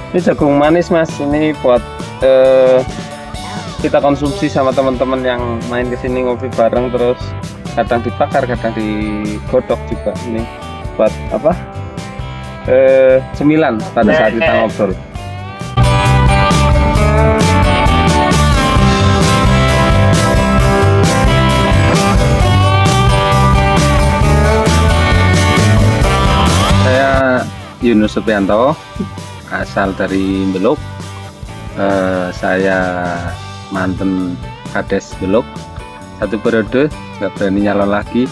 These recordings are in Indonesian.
Ini jagung manis mas, ini buat kita konsumsi sama teman-teman yang main kesini ngopi bareng, terus kadang dibakar, kadang digodok juga. Ini buat apa? Cemilan pada saat kita ngobrol. Saya Yunus Suprianto, asal dari Beluk. Saya mantan Kades Beluk, satu periode nggak berani nyalon lagi,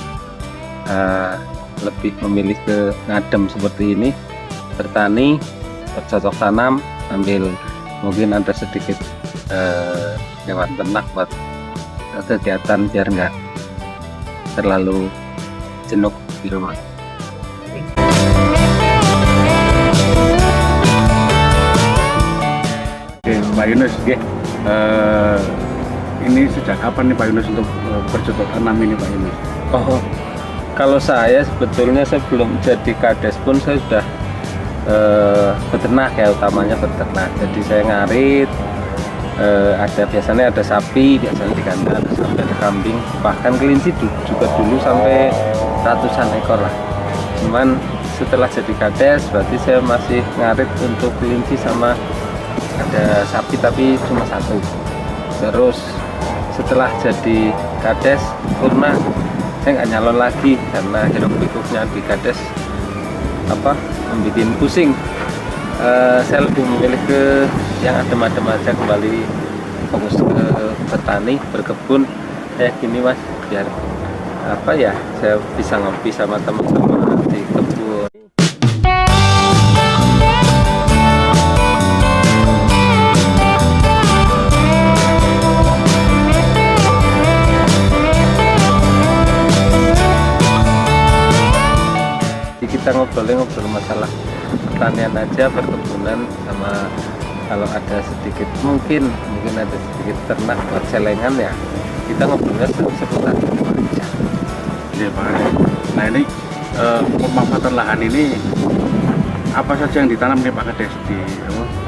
lebih memilih ke ngadem seperti ini, bertani, bercocok tanam, ambil mungkin ada sedikit hewan ternak buat kegiatan biar nggak terlalu jenuh di rumah. Pak Yunus, ini sejak kapan nih Pak Yunus untuk bercocok tanam ini Pak Yunus? Oh, kalau saya sebetulnya sebelum jadi Kades pun saya sudah beternak ya, utamanya beternak. Jadi saya ngarit, biasanya ada sapi, biasanya di kandang ada sapi, ada kambing, bahkan kelinci juga dulu sampai ratusan ekor lah. Cuman setelah jadi Kades berarti saya masih ngarit untuk kelinci sama ada sapi tapi cuma satu. Terus setelah jadi Kades purna saya nggak nyalon lagi karena hiruk pikuknya di Kades membuat pusing. Saya lebih memilih ke yang adem-adem aja, kembali fokus ke bertani, berkebun kayak gini mas, biar saya bisa ngopi sama teman-teman di kebun. Kita ngobrol masalah pertanian aja, perkebunan, sama kalau ada sedikit mungkin ada sedikit ternak buat celengan ya, kita ngobrolnya seputar itu aja. Iya Pak. Nah ini pemanfaatan lahan ini apa saja yang ditanam nih Pak Kades di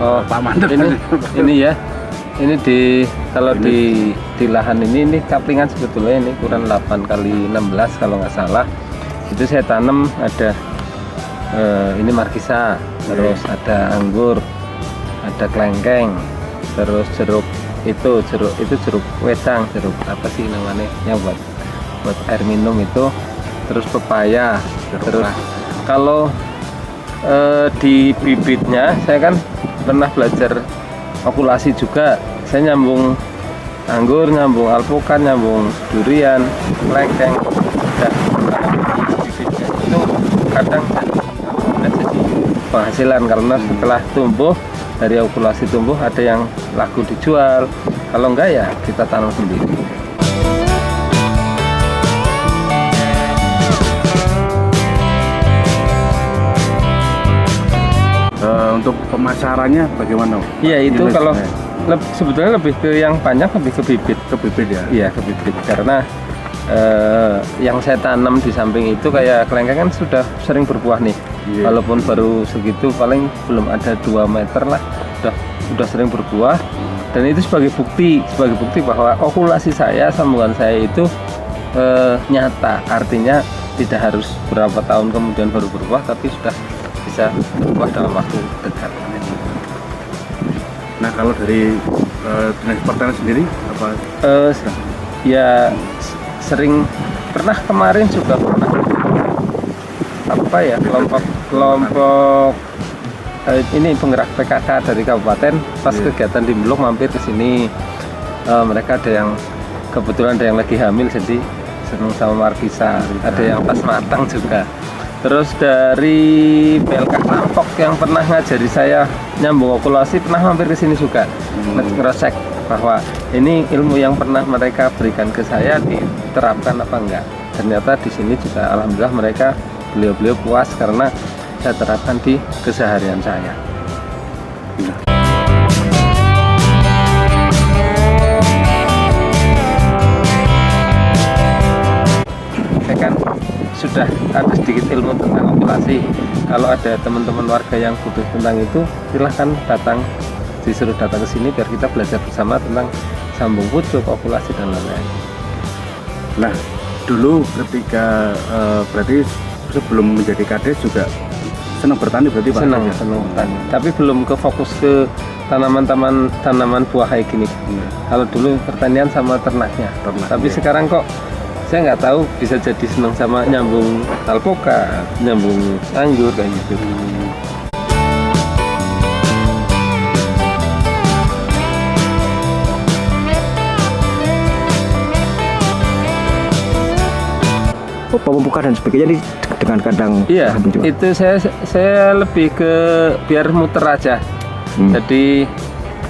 Pak Mantan? Ini ya, ini kalau di lahan ini kaplingan sebetulnya, ini ukuran 8x16 kalau nggak salah. Itu saya tanam ada ini markisa, terus ada anggur, ada kelengkeng, terus jeruk wedang, jeruk apa sih namanya yang buat air minum itu, terus pepaya. Terus kalau di bibitnya saya kan pernah belajar okulasi juga, saya nyambung anggur, nyambung alpukat, nyambung durian, kelengkeng, dan bibitnya itu kadang jadi penghasilan karena setelah tumbuh, dari okulasi tumbuh ada yang laku dijual, kalau enggak ya kita tanam sendiri. Untuk pemasarannya bagaimana? Iya itu kalau sebetulnya lebih ke yang panjang, lebih ke bibit. Ke bibit ya? Iya ke bibit, karena yang saya tanam di samping itu kayak kelengkeng kan sudah sering berbuah nih. Walaupun baru segitu, paling belum ada 2 meter lah, sudah sering berbuah. Dan itu sebagai bukti bahwa okulasi saya, sambungan saya itu nyata, artinya tidak harus berapa tahun kemudian baru berbuah, tapi sudah bisa berbuah dalam waktu dekat. Nah kalau dari dinas pertanian sendiri apa? Ya sering, pernah kemarin juga pernah kelompok ini penggerak PKK dari kabupaten pas kegiatan di Beluk mampir ke sini. Mereka ada yang kebetulan ada yang lagi hamil, jadi seneng sama markisa, ada yang pas matang juga. Terus dari PLK Lampok yang pernah ngajari saya nyambung okulasi pernah mampir ke sini juga, ngerasek bahwa ini ilmu yang pernah mereka berikan ke saya diterapkan apa enggak. Ternyata di sini juga alhamdulillah beliau puas karena saya terapkan di keseharian saya. Saya kan sudah ada sedikit ilmu tentang okulasi. Kalau ada teman-teman warga yang butuh tentang itu, silahkan disuruh datang ke sini biar kita belajar bersama tentang sambung pucuk, okulasi dan lain-lain. Nah, dulu ketika berarti sebelum menjadi kades juga senang bertani berarti Pak? Senang bertani, tapi belum ke fokus ke tanaman buah kayak gini. Kalau dulu pertanian sama ternaknya, tapi sekarang kok saya nggak tahu bisa jadi senang sama nyambung alpukat, nyambung anggur kayak gitu. Pemupukan dan sebagainya ini dengan kandang. Iya, itu saya lebih ke biar muter aja. Jadi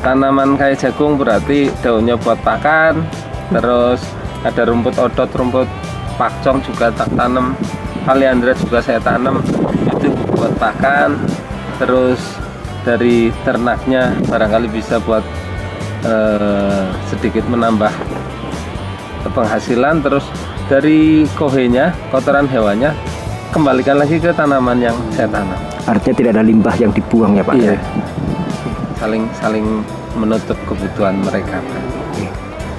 tanaman kayak jagung berarti daunnya buat pakan, terus ada rumput odot, rumput pakcong juga tak tanam, kaliandra juga saya tanam, itu buat pakan. Terus dari ternaknya barangkali bisa buat sedikit menambah penghasilan. Terus dari kohenya, kotoran hewannya, kembalikan lagi ke tanaman yang saya tanam. Artinya tidak ada limbah yang dibuang ya Pak? Iya. Saling menutup kebutuhan mereka.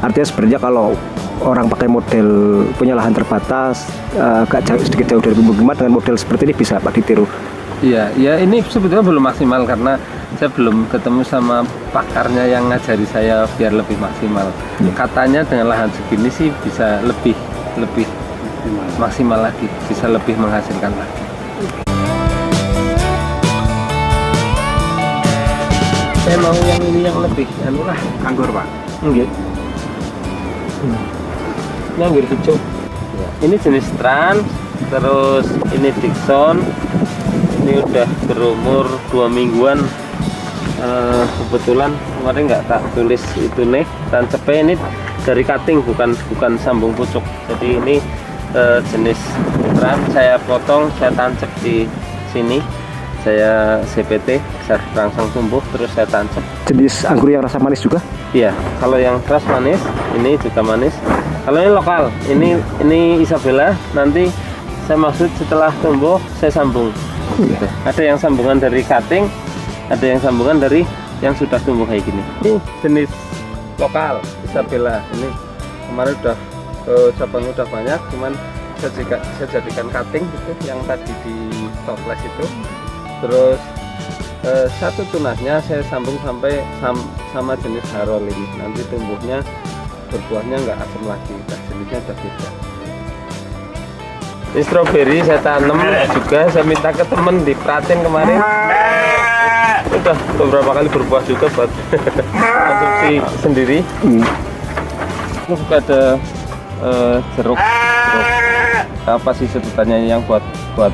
Artinya sebenarnya kalau orang pakai model punya lahan terbatas, sedikit jauh dari pemukiman, dengan model seperti ini bisa Pak ditiru? Iya, ya ini sebetulnya belum maksimal karena saya belum ketemu sama pakarnya yang ngajari saya biar lebih maksimal. Katanya dengan lahan segini sih bisa lebih maksimal lagi, bisa lebih menghasilkan lagi. Saya mau yang ini yang lebih anu lah, Anggur Pak? enggak. Ini anggur hijau. Ini jenis trans, terus ini Dixon. Ini udah berumur 2 mingguan. Kebetulan kemarin nggak tak tulis itu nih, tancepnya ini dari cutting, bukan sambung pucuk. Jadi ini jenis trans, saya potong, saya tancap di sini, saya CPT, saya rangsang tumbuh, terus saya tancap. Jenis anggur yang rasa manis juga? Iya, kalau yang keras manis, ini juga manis. Kalau ini lokal, ini Isabella. Nanti saya maksud setelah tumbuh saya sambung. Gitu. Ada yang sambungan dari cutting, ada yang sambungan dari yang sudah tumbuh kayak gini. Ini jenis lokal Isabella. Ini kemarin udah cabang udah banyak, cuman saya jadikan cutting gitu, yang tadi di toples itu. Terus satu tunasnya saya sambung sampai sama jenis harol ini. Nanti tumbuhnya berbuahnya nggak asam lagi, jenisnya udah beda. Ini stroberi saya tanam juga, saya minta ke temen dipratin kemarin. Udah beberapa kali berbuah juga buat konsumsi sendiri. Ini juga ada jeruk. Apa sih sebutannya yang buat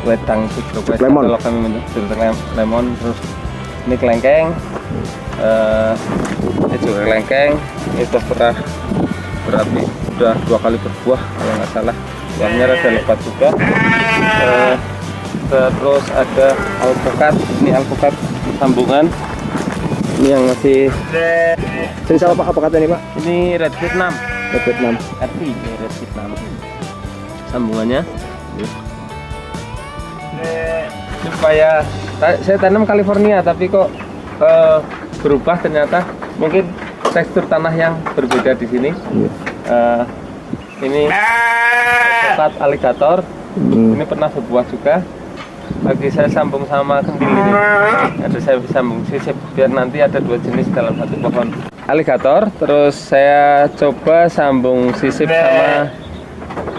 wedang itu, jeruk lemon. Kalau kami menyebut jeruk lemon. Terus ini kelengkeng. Ini juga kelengkeng. Itu pernah berapi, udah 2 kali berbuah kalau nggak salah. Buahnya rada lebat juga. Terus ada alpukat. Ini alpukat sambungan. Ini yang masih. Jenis apa Pak alpukatnya ini Pak? Ini Red Vietnam. Red Vietnam. Red Vietnam. Sambungannya. Supaya saya tanam California, tapi kok berubah ternyata. Mungkin tekstur tanah yang berbeda di sini. Ini alpukat aligator. Ini pernah berbuah juga. Lagi saya sambung sama kendil ini. Ada saya sambung sisip biar nanti ada 2 jenis dalam satu pohon. Aligator, terus saya coba sambung sisip sama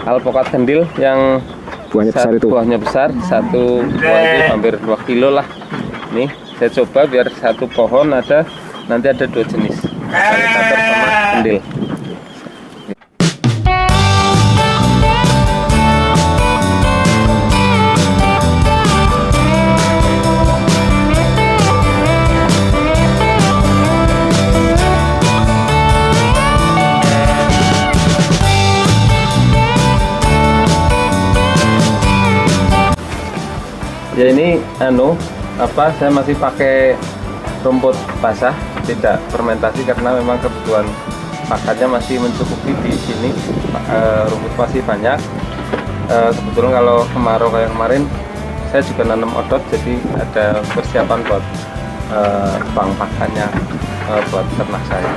alpukat kendil yang Buahnya besar itu. Buahnya besar, satu buah itu hampir 2 kilo lah. Nih, saya coba biar satu pohon ada, nanti ada 2 jenis. Aligator sama kendil. Ya ini saya masih pakai rumput basah, tidak fermentasi karena memang kebutuhan pakannya masih mencukupi di sini. Rumput masih banyak. Kebetulan kalau kemarau kayak kemarin saya juga nanam odot, jadi ada persiapan buat bang pakannya buat ternak saya.